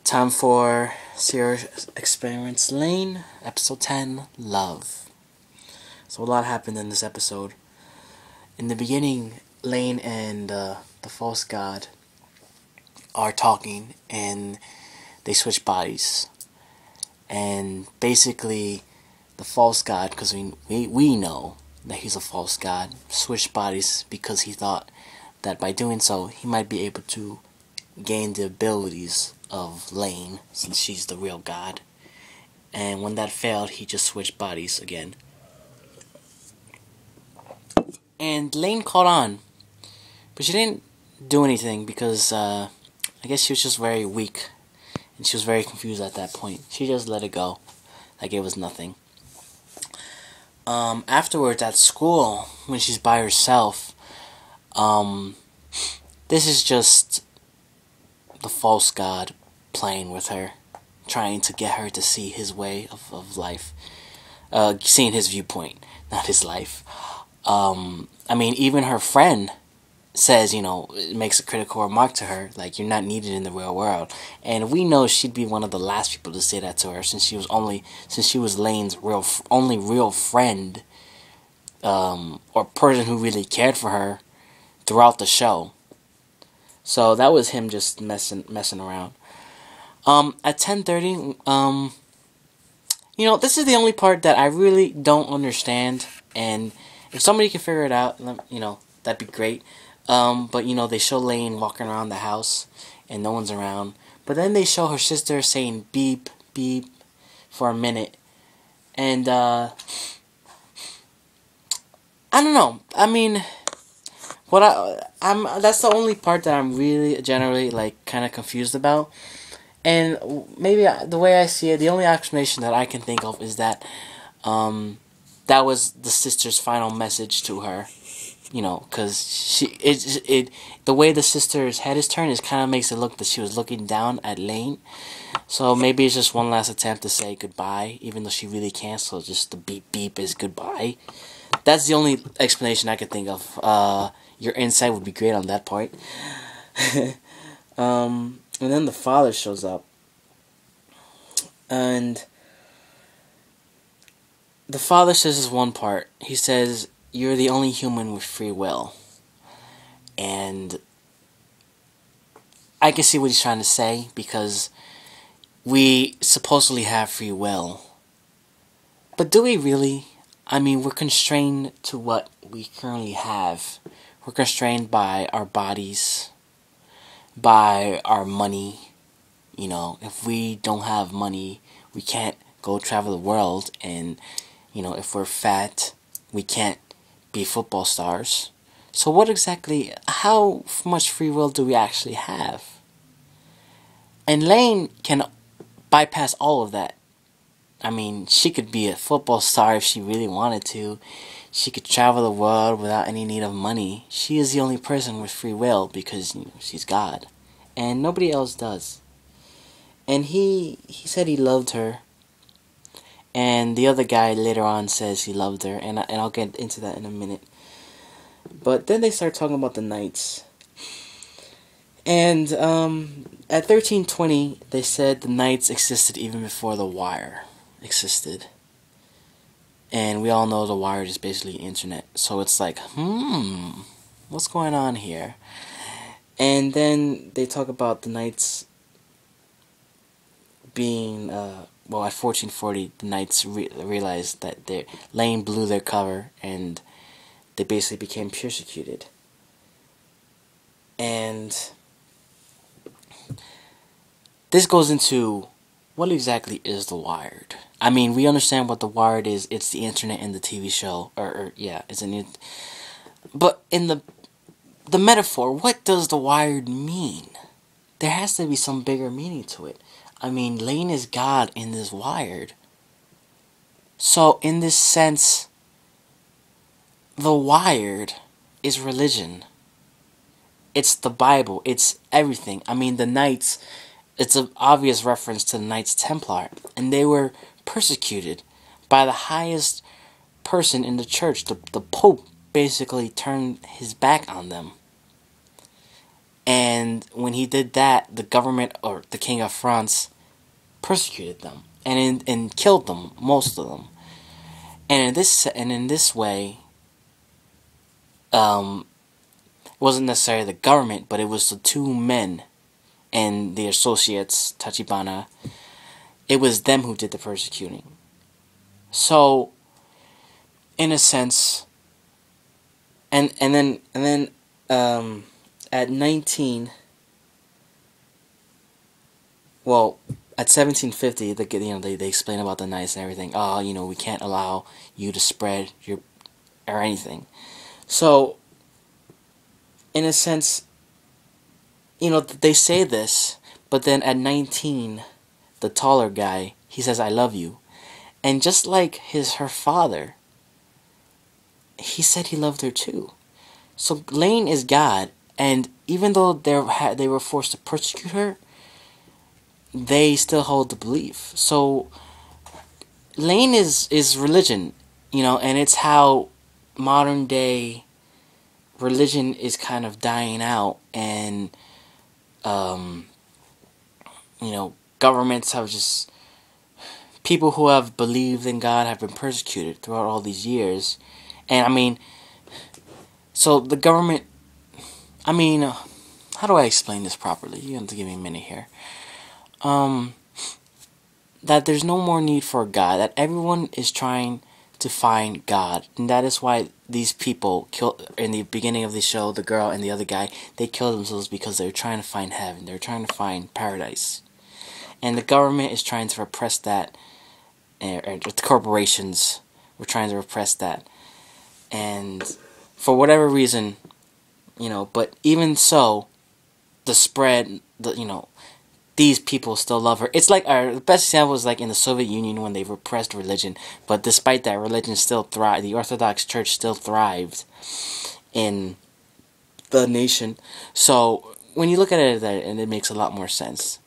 Time for Serious Experiments Lain, Episode 10, Love. So a lot happened in this episode. In the beginning, Lain and the false god are talking, and they switch bodies. And basically, the false god, because we know that he's a false god, switched bodies because he thought that by doing so, he might be able to gain the abilities of Lain, since she's the real god. And when that failed, he just switched bodies again. And Lain caught on, but she didn't do anything because I guess she was just very weak, and she was very confused at that point. She just let it go, like it was nothing. Afterwards at school, when she's by herself, this is just the false god playing with her, trying to get her to see his way of life, seeing his viewpoint, not his life. I mean, even her friend says, it makes a critical remark to her, like, you're not needed in the real world. And we know she'd be one of the last people to say that to her, since she was Lane's only real friend, or person who really cared for her throughout the show. So that was him just messing around. At 10:30, this is the only part that I really don't understand, and if somebody can figure it out, that'd be great. But they show Lain walking around the house, and no one's around. But then they show her sister saying beep, beep, for a minute. And, I don't know. I mean, that's the only part that I'm really generally, kind of confused about. And maybe the way I see it, the only explanation that I can think of is that, that was the sister's final message to her. Because the way the sister's head is turned, it kind of makes it look that she was looking down at Lain. So maybe it's just one last attempt to say goodbye, even though she really can't. So just the beep beep is goodbye. That's the only explanation I could think of. Your insight would be great on that part. And then the father shows up, and the father says this one part. He says, "You're the only human with free will." And I can see what he's trying to say, because we supposedly have free will. But do we really? I mean, we're constrained to what we currently have. We're constrained by our bodies, by our money. If we don't have money, we can't go travel the world. And, if we're fat, we can't be football stars. So how much free will do we actually have? And Lain can bypass all of that. I mean, she could be a football star if she really wanted to. She could travel the world without any need of money. She is the only person with free will because she's God. And nobody else does. And he said he loved her. And the other guy later on says he loved her. And I'll get into that in a minute. But then they start talking about the Knights. And at 1320, they said the Knights existed even before The Wire existed. And we all know The Wire is basically internet. So it's like, what's going on here? And then they talk about the Knights being, at 1440, the Knights realized that Lain blew their cover, and they basically became persecuted. And this goes into what exactly is The Wired. I mean, we understand what The Wired is. It's the internet and the TV show. But in the metaphor, what does The Wired mean? There has to be some bigger meaning to it. I mean, Lain is God in this Wired. So, in this sense, The Wired is religion. It's the Bible. It's everything. I mean, the Knights, it's an obvious reference to the Knights Templar. And they were persecuted by the highest person in the church. The Pope basically turned his back on them. And when he did that, the government or the king of France persecuted them and killed them, most of them. And in this way, it wasn't necessarily the government, but it was the two men and the associates, Tachibana. It was them who did the persecuting. So, in a sense, and then at 19, well, at 1750, they explain about the knights and everything. Oh, we can't allow you to spread your or anything. So, in a sense, they say this, but then at 19, the taller guy, he says, "I love you," and just like her father, he said he loved her too. So Lain is God, and even though they were forced to persecute her, they still hold the belief. So Lain is religion, and it's how modern day religion is kind of dying out, and governments have just people who have believed in God have been persecuted throughout all these years, and so the government. How do I explain this properly? You have to give me a minute here. That there's no more need for God. That everyone is trying to find God, and that is why these people killed in the beginning of the show. The girl and the other guy, they killed themselves because they were trying to find heaven. They were trying to find paradise, and the government is trying to repress that. Or the corporations were trying to repress that, and for whatever reason. But even so, these people still love her. It's like the best example is like in the Soviet Union when they repressed religion, but despite that, religion still thrived. The Orthodox Church still thrived in the nation. So when you look at it, and it makes a lot more sense.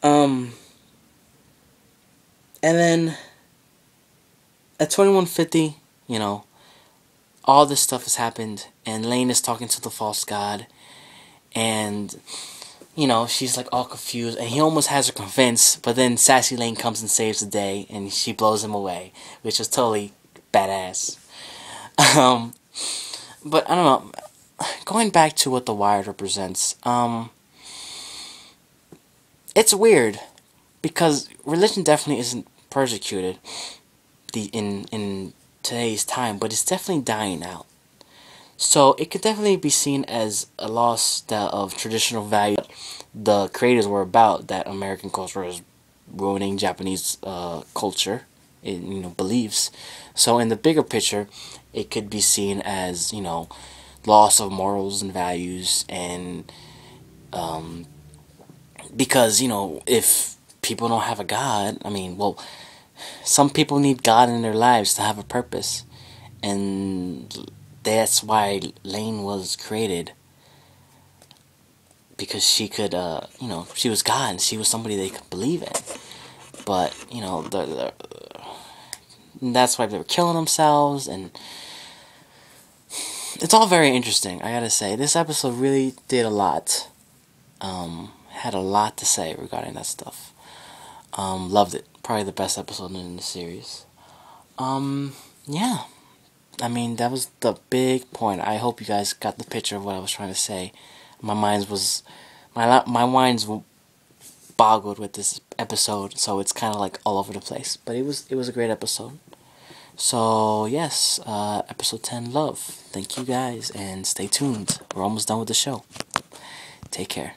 And then at 2150, all this stuff has happened, and Lain is talking to the false god, and she's like all confused, and he almost has her convinced, but then Sassy Lain comes and saves the day, and she blows him away, which is totally badass. But I don't know. Going back to what The Wire represents, it's weird because religion definitely isn't persecuted in today's time, but it's definitely dying out. So it could definitely be seen as a loss of traditional value the creators were about, that American culture is ruining Japanese culture, beliefs. So in the bigger picture, it could be seen as, loss of morals and values, and because, if people don't have a God, some people need God in their lives to have a purpose, and that's why Lain was created, because she could, she was God, and she was somebody they could believe in. But that's why they were killing themselves, and it's all very interesting. I gotta say, this episode really did a lot. Had a lot to say regarding that stuff. Loved it. Probably the best episode in the series. Yeah. That was the big point. I hope you guys got the picture of what I was trying to say. My mind's boggled with this episode, so it's kind of like all over the place. But it was a great episode. So yes, episode 10, love. Thank you guys, and stay tuned. We're almost done with the show. Take care.